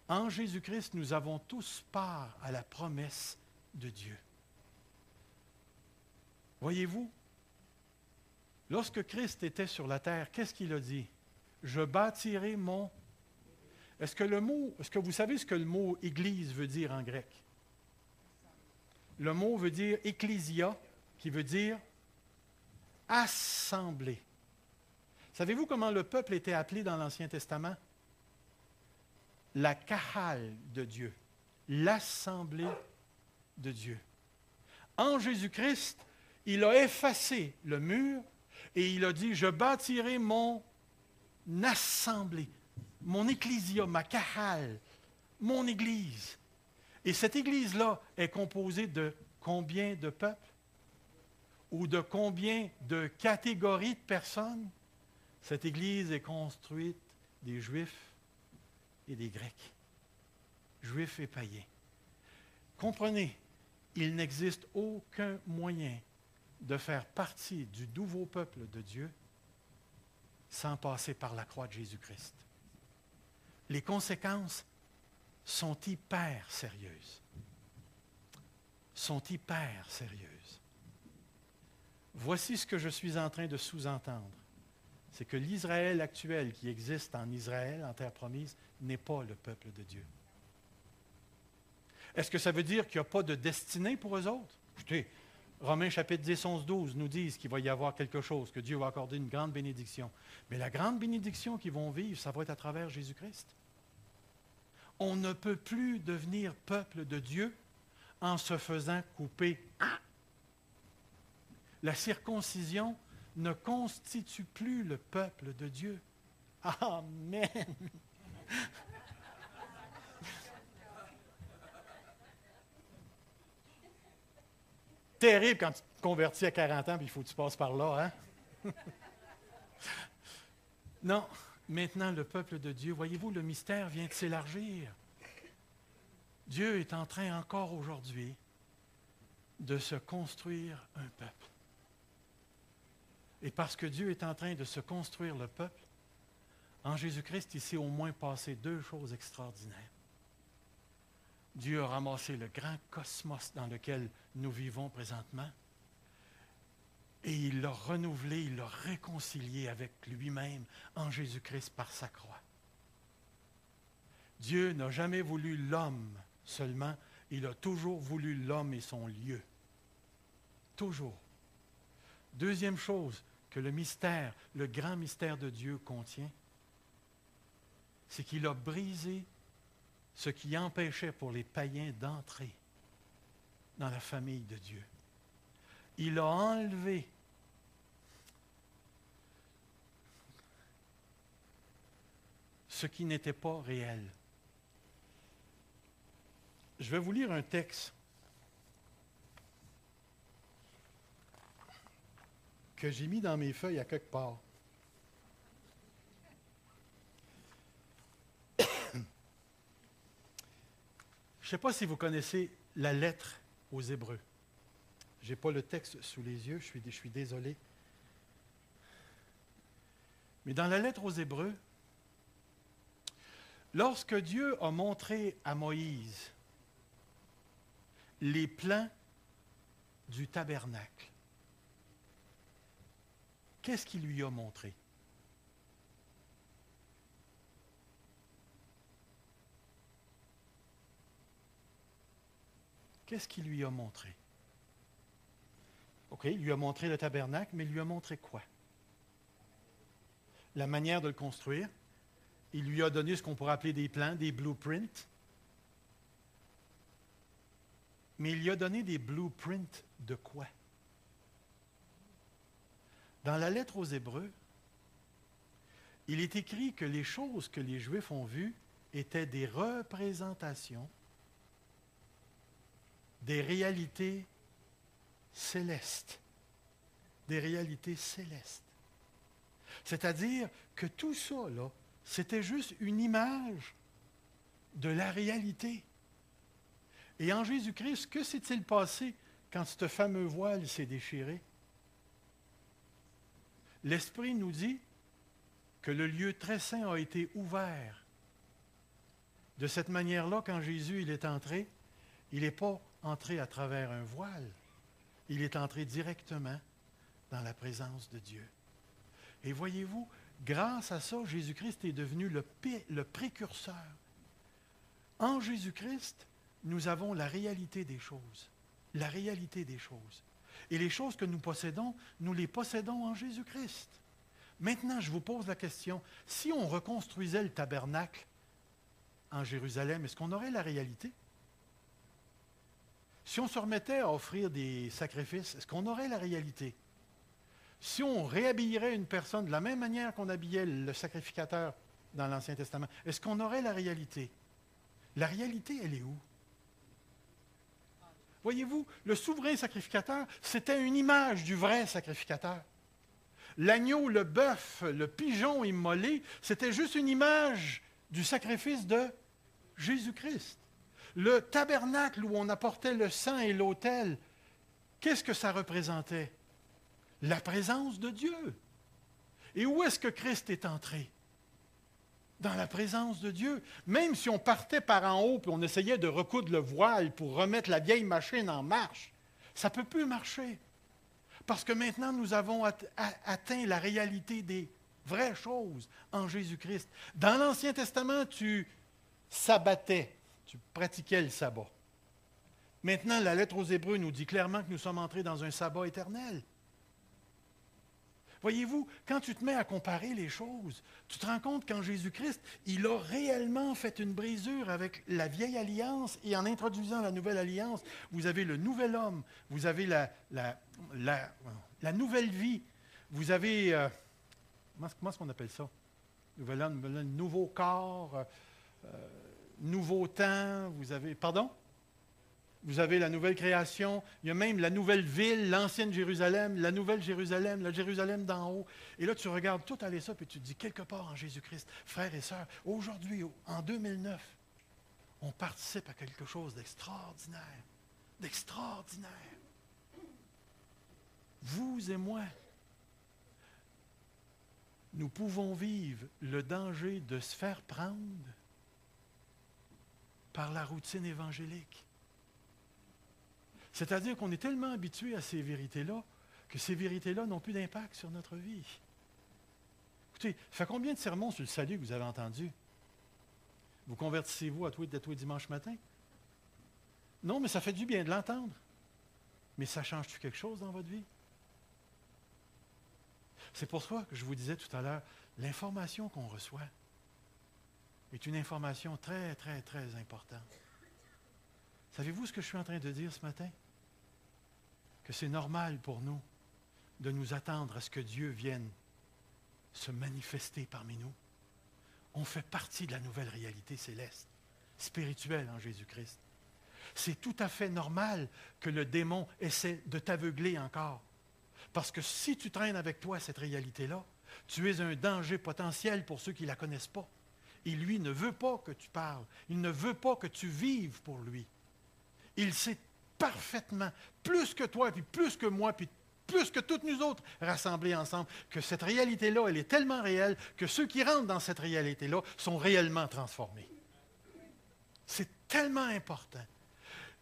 En Jésus-Christ, nous avons tous part à la promesse de Dieu. Voyez-vous, lorsque Christ était sur la terre, qu'est-ce qu'il a dit? Je bâtirai mon... Est-ce que vous savez ce que le mot « église » veut dire en grec? Le mot veut dire « ecclésia », qui veut dire « assemblée ». Savez-vous comment le peuple était appelé dans l'Ancien Testament? La Kahal de Dieu, l'assemblée de Dieu. En Jésus-Christ, il a effacé le mur et il a dit, je bâtirai mon assemblée, mon ecclésia, ma Kahal, mon église. Et cette église-là est composée de combien de peuples? Ou de combien de catégories de personnes? Cette église est construite des Juifs et des Grecs, Juifs et païens. Comprenez, il n'existe aucun moyen de faire partie du nouveau peuple de Dieu sans passer par la croix de Jésus-Christ. Les conséquences sont hyper sérieuses. Sont hyper sérieuses. Voici ce que je suis en train de sous-entendre. C'est que l'Israël actuel qui existe en Israël, en terre promise, n'est pas le peuple de Dieu. Est-ce que ça veut dire qu'il n'y a pas de destinée pour eux autres? Écoutez, Romains chapitre 10, 11, 12 nous disent qu'il va y avoir quelque chose, que Dieu va accorder une grande bénédiction. Mais la grande bénédiction qu'ils vont vivre, ça va être à travers Jésus-Christ. On ne peut plus devenir peuple de Dieu en se faisant couper. La circoncision ne constitue plus le peuple de Dieu. Amen. Terrible quand tu te convertis à 40 ans, puis il faut que tu passes par là, hein? Non, maintenant le peuple de Dieu, voyez-vous, le mystère vient de s'élargir. Dieu est en train encore aujourd'hui de se construire un peuple. Et parce que Dieu est en train de se construire le peuple, en Jésus-Christ, il s'est au moins passé deux choses extraordinaires. Dieu a ramassé le grand cosmos dans lequel nous vivons présentement et il l'a renouvelé, il l'a réconcilié avec lui-même en Jésus-Christ par sa croix. Dieu n'a jamais voulu l'homme seulement, il a toujours voulu l'homme et son lieu. Toujours. Deuxième chose que le mystère, le grand mystère de Dieu contient, c'est qu'il a brisé ce qui empêchait pour les païens d'entrer dans la famille de Dieu. Il a enlevé ce qui n'était pas réel. Je vais vous lire un texte que j'ai mis dans mes feuilles à quelque part. Je ne sais pas si vous connaissez la lettre aux Hébreux. Je n'ai pas le texte sous les yeux, je suis désolé. Mais dans la lettre aux Hébreux, lorsque Dieu a montré à Moïse les plans du tabernacle, qu'est-ce qu'il lui a montré? Qu'est-ce qu'il lui a montré? OK, il lui a montré le tabernacle, mais il lui a montré quoi? La manière de le construire. Il lui a donné ce qu'on pourrait appeler des plans, des blueprints. Mais il lui a donné des blueprints de quoi? Dans la lettre aux Hébreux, il est écrit que les choses que les Juifs ont vues étaient des représentations des réalités célestes. Des réalités célestes. C'est-à-dire que tout ça, là, c'était juste une image de la réalité. Et en Jésus-Christ, que s'est-il passé quand ce fameux voile s'est déchiré? L'Esprit nous dit que le lieu très saint a été ouvert. De cette manière-là, quand Jésus il est entré, il n'est pas entré à travers un voile. Il est entré directement dans la présence de Dieu. Et voyez-vous, grâce à ça, Jésus-Christ est devenu le précurseur. En Jésus-Christ, nous avons la réalité des choses. La réalité des choses. Et les choses que nous possédons, nous les possédons en Jésus-Christ. Maintenant, je vous pose la question, si on reconstruisait le tabernacle en Jérusalem, est-ce qu'on aurait la réalité? Si on se remettait à offrir des sacrifices, est-ce qu'on aurait la réalité? Si on réhabillerait une personne de la même manière qu'on habillait le sacrificateur dans l'Ancien Testament, est-ce qu'on aurait la réalité? La réalité, elle est où? Voyez-vous, le souverain sacrificateur, c'était une image du vrai sacrificateur. L'agneau, le bœuf, le pigeon immolé, c'était juste une image du sacrifice de Jésus-Christ. Le tabernacle où on apportait le sang et l'autel, qu'est-ce que ça représentait? La présence de Dieu. Et où est-ce que Christ est entré? Dans la présence de Dieu. Même si on partait par en haut et on essayait de recoudre le voile pour remettre la vieille machine en marche, ça ne peut plus marcher. Parce que maintenant, nous avons atteint la réalité des vraies choses en Jésus-Christ. Dans l'Ancien Testament, tu sabbatais, tu pratiquais le sabbat. Maintenant, la lettre aux Hébreux nous dit clairement que nous sommes entrés dans un sabbat éternel. Voyez-vous, quand tu te mets à comparer les choses, tu te rends compte qu'en Jésus-Christ, il a réellement fait une brisure avec la vieille alliance et en introduisant la nouvelle alliance, vous avez le nouvel homme, vous avez la nouvelle vie, vous avez, comment est-ce qu'on appelle ça? Nouvel homme, nouveau corps, nouveau temps, vous avez, pardon? Vous avez la nouvelle création, il y a même la nouvelle ville, l'ancienne Jérusalem, la nouvelle Jérusalem, la Jérusalem d'en haut. Et là, tu regardes tout aller ça, puis tu te dis, quelque part en Jésus-Christ, frères et sœurs, aujourd'hui, en 2009, on participe à quelque chose d'extraordinaire. D'extraordinaire. Vous et moi, nous pouvons vivre le danger de se faire prendre par la routine évangélique. C'est-à-dire qu'on est tellement habitué à ces vérités-là que ces vérités-là n'ont plus d'impact sur notre vie. Écoutez, ça fait combien de sermons sur le salut que vous avez entendus? Vous convertissez-vous à tous les dimanches matin? Non, mais ça fait du bien de l'entendre. Mais ça change-tu quelque chose dans votre vie? C'est pour ça que je vous disais tout à l'heure, l'information qu'on reçoit est une information très, très, très importante. Savez-vous ce que je suis en train de dire ce matin? Que c'est normal pour nous de nous attendre à ce que Dieu vienne se manifester parmi nous. On fait partie de la nouvelle réalité céleste, spirituelle en Jésus-Christ. C'est tout à fait normal que le démon essaie de t'aveugler encore. Parce que si tu traînes avec toi cette réalité-là, tu es un danger potentiel pour ceux qui ne la connaissent pas. Et lui ne veut pas que tu parles. Il ne veut pas que tu vives pour lui. Il sait parfaitement, plus que toi, puis plus que moi, puis plus que toutes nous autres rassemblés ensemble, que cette réalité-là, elle est tellement réelle que ceux qui rentrent dans cette réalité-là sont réellement transformés. C'est tellement important.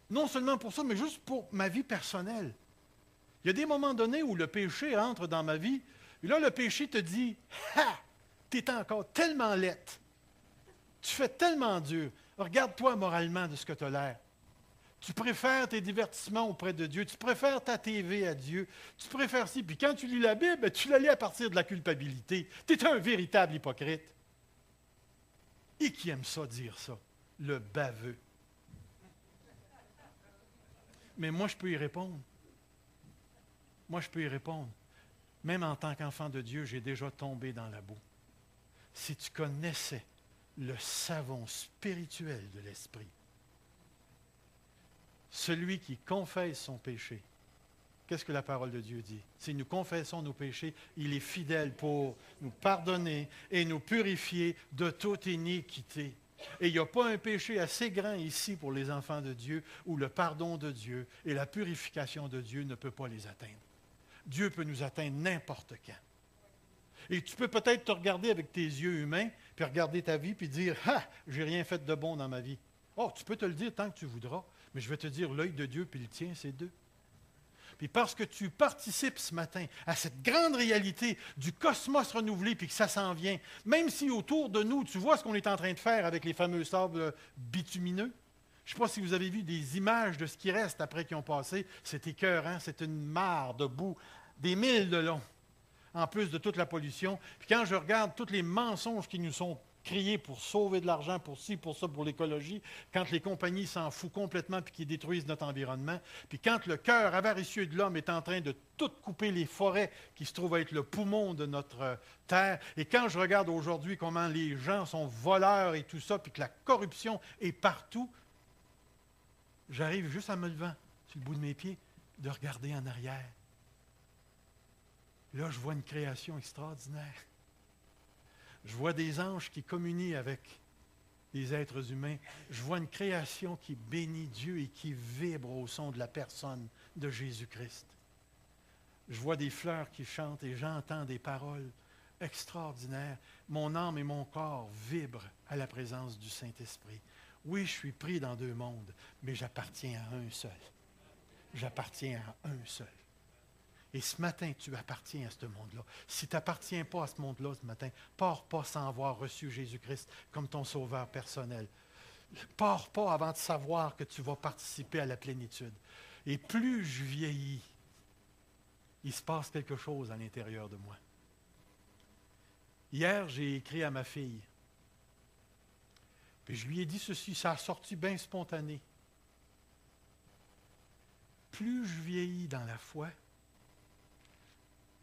Non seulement pour ça, mais juste pour ma vie personnelle. Il y a des moments donnés où le péché entre dans ma vie, et là, le péché te dit « Ha! Tu es encore tellement laite. Tu fais tellement dur. Regarde-toi moralement de ce que tu as l'air. Tu préfères tes divertissements auprès de Dieu. Tu préfères ta TV à Dieu. Tu préfères ci. Puis quand tu lis la Bible, tu la lis à partir de la culpabilité. Tu es un véritable hypocrite. Et qui aime ça dire ça? Le baveux. Mais moi, je peux y répondre. Moi, je peux y répondre. Même en tant qu'enfant de Dieu, j'ai déjà tombé dans la boue. Si tu connaissais le savon spirituel de l'Esprit, celui qui confesse son péché, qu'est-ce que la parole de Dieu dit? Si nous confessons nos péchés, il est fidèle pour nous pardonner et nous purifier de toute iniquité. Et il n'y a pas un péché assez grand ici pour les enfants de Dieu où le pardon de Dieu et la purification de Dieu ne peut pas les atteindre. Dieu peut nous atteindre n'importe quand. Et tu peux peut-être te regarder avec tes yeux humains, puis regarder ta vie, puis dire « Ah, j'ai rien fait de bon dans ma vie. » Oh, tu peux te le dire tant que tu voudras, mais je vais te dire l'œil de Dieu puis le tien, c'est deux. Puis parce que tu participes ce matin à cette grande réalité du cosmos renouvelé, puis que ça s'en vient, même si autour de nous, tu vois ce qu'on est en train de faire avec les fameux sables bitumineux. Je ne sais pas si vous avez vu des images de ce qui reste après qu'ils ont passé. C'est écœurant, c'est une mare de boue, des milles de long, en plus de toute la pollution. Puis quand je regarde tous les mensonges qui nous sont criés pour sauver de l'argent, pour ci, pour ça, pour l'écologie, quand les compagnies s'en foutent complètement puis qui détruisent notre environnement, puis quand le cœur avaricieux de l'homme est en train de tout couper les forêts qui se trouvent être le poumon de notre terre, et quand je regarde aujourd'hui comment les gens sont voleurs et tout ça, puis que la corruption est partout, j'arrive juste en me levant sur le bout de mes pieds de regarder en arrière. Là, je vois une création extraordinaire. Je vois des anges qui communient avec les êtres humains. Je vois une création qui bénit Dieu et qui vibre au son de la personne de Jésus-Christ. Je vois des fleurs qui chantent et j'entends des paroles extraordinaires. Mon âme et mon corps vibrent à la présence du Saint-Esprit. Oui, je suis pris dans deux mondes, mais j'appartiens à un seul. J'appartiens à un seul. Et ce matin, tu appartiens à ce monde-là. Si tu n'appartiens pas à ce monde-là ce matin, pars pas sans avoir reçu Jésus-Christ comme ton sauveur personnel. Pars pas avant de savoir que tu vas participer à la plénitude. Et plus je vieillis, il se passe quelque chose à l'intérieur de moi. Hier, j'ai écrit à ma fille. Puis je lui ai dit ceci, ça a sorti bien spontané. Plus je vieillis dans la foi,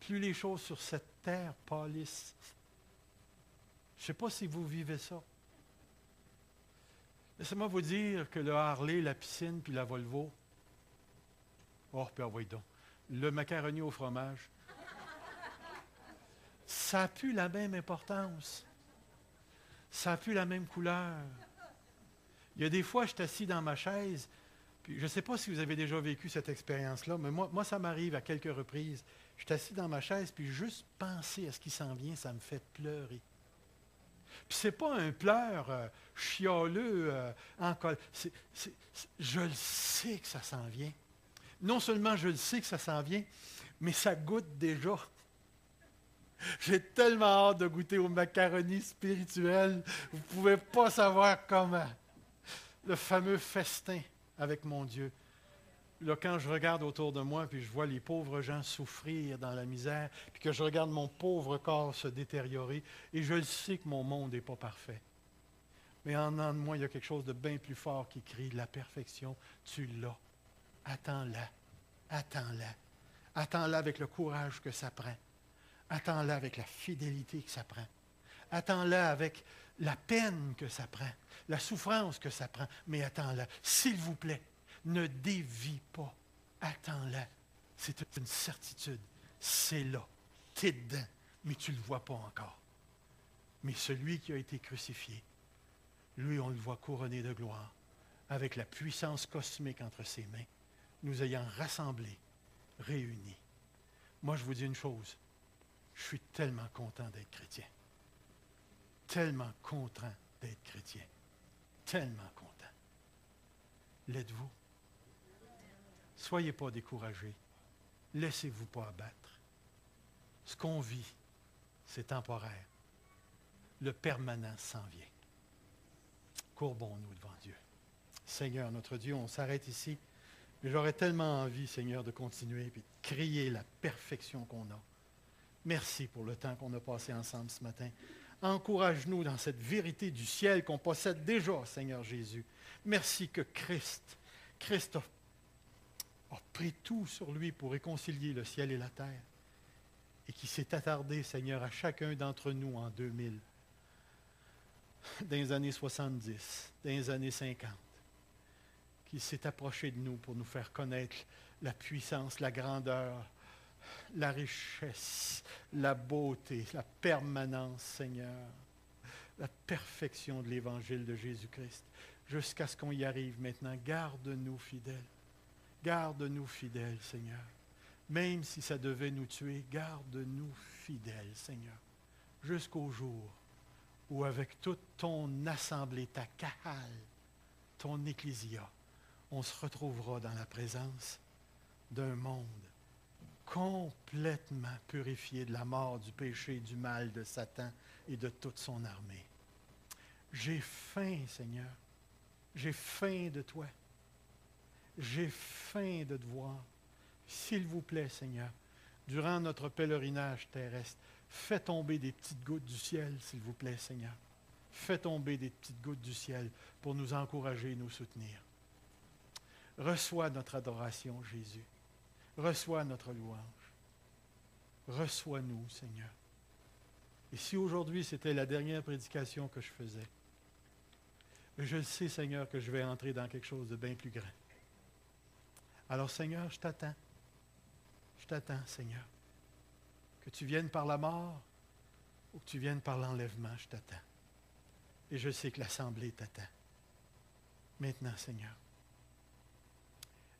plus les choses sur cette terre pâlissent. Je ne sais pas si vous vivez ça. Laissez-moi vous dire que le Harley, la piscine puis la Volvo, oh, puis envoyez donc, le macaroni au fromage, ça n'a plus la même importance. Ça n'a plus la même couleur. Il y a des fois, je suis assis dans ma chaise, puis je ne sais pas si vous avez déjà vécu cette expérience-là, mais moi, ça m'arrive à quelques reprises. Je suis assis dans ma chaise, puis juste penser à ce qui s'en vient, ça me fait pleurer. Puis ce n'est pas un pleur chialeux, en colère. Je le sais que ça s'en vient. Non seulement je le sais que ça s'en vient, mais ça goûte déjà. J'ai tellement hâte de goûter au macaroni spirituel. Vous ne pouvez pas savoir comment. Le fameux festin avec mon Dieu. Là, quand je regarde autour de moi, puis je vois les pauvres gens souffrir dans la misère, puis que je regarde mon pauvre corps se détériorer, et je le sais que mon monde n'est pas parfait. Mais en dedans de moi, il y a quelque chose de bien plus fort qui crie la perfection. Tu l'as. Attends-la. Attends-la. Attends-la avec le courage que ça prend. Attends-la avec la fidélité que ça prend. Attends-la avec la peine que ça prend, la souffrance que ça prend. Mais attends-la. S'il vous plaît, ne dévie pas. Attends-la. C'est une certitude. C'est là. Tu es dedans, mais tu ne le vois pas encore. Mais celui qui a été crucifié, lui, on le voit couronné de gloire, avec la puissance cosmique entre ses mains, nous ayant rassemblés, réunis. Moi, je vous dis une chose. Je suis tellement content d'être chrétien. Tellement content d'être chrétien. Tellement content. L'êtes-vous? Soyez pas découragés. Laissez-vous pas abattre. Ce qu'on vit, c'est temporaire. Le permanent s'en vient. Courbons-nous devant Dieu. Seigneur, notre Dieu, on s'arrête ici. Mais j'aurais tellement envie, Seigneur, de continuer et de crier la perfection qu'on a. Merci pour le temps qu'on a passé ensemble ce matin. Encourage-nous dans cette vérité du ciel qu'on possède déjà, Seigneur Jésus. Merci que Christ a pris tout sur lui pour réconcilier le ciel et la terre et qui s'est attardé, Seigneur, à chacun d'entre nous en 2000, dans les années 70, dans les années 50, qui s'est approché de nous pour nous faire connaître la puissance, la grandeur, la richesse, la beauté, la permanence, Seigneur. la perfection de l'Évangile de Jésus-Christ, jusqu'à ce qu'on y arrive maintenant. Garde-nous fidèles. Garde-nous fidèles, Seigneur. Même si ça devait nous tuer, garde-nous fidèles, Seigneur, jusqu'au jour où avec toute ton assemblée, ta kahal, ton ecclésia, on se retrouvera dans la présence d'un monde complètement purifié de la mort, du péché, du mal, de Satan et de toute son armée. J'ai faim, Seigneur. J'ai faim de toi. J'ai faim de te voir. S'il vous plaît, Seigneur, durant notre pèlerinage terrestre, fais tomber des petites gouttes du ciel, s'il vous plaît, Seigneur. Fais tomber des petites gouttes du ciel pour nous encourager et nous soutenir. Reçois notre adoration, Jésus. Reçois notre louange. Reçois-nous, Seigneur. Et si aujourd'hui c'était la dernière prédication que je faisais, je le sais, Seigneur, que je vais entrer dans quelque chose de bien plus grand. Alors, Seigneur, je t'attends. Je t'attends, Seigneur. Que tu viennes par la mort ou que tu viennes par l'enlèvement, je t'attends. Et je sais que l'Assemblée t'attend. Maintenant, Seigneur,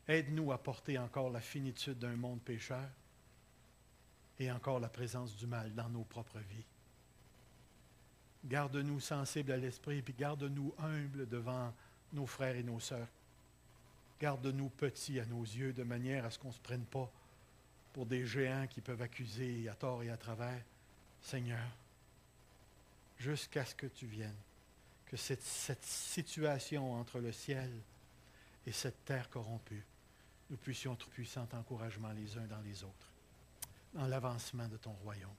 aide-nous à porter encore la finitude d'un monde pécheur et encore la présence du mal dans nos propres vies. Garde-nous sensibles à l'esprit, puis garde-nous humbles devant nos frères et nos sœurs. Garde-nous petits à nos yeux, de manière à ce qu'on ne se prenne pas pour des géants qui peuvent accuser à tort et à travers. Seigneur, jusqu'à ce que tu viennes, que cette situation entre le ciel et cette terre corrompue, nous puissions être puissants encouragement les uns dans les autres, dans l'avancement de ton royaume,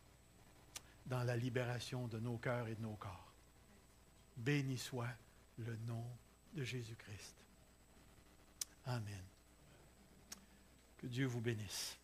dans la libération de nos cœurs et de nos corps. Béni soit le nom de Jésus-Christ. Amen. Que Dieu vous bénisse.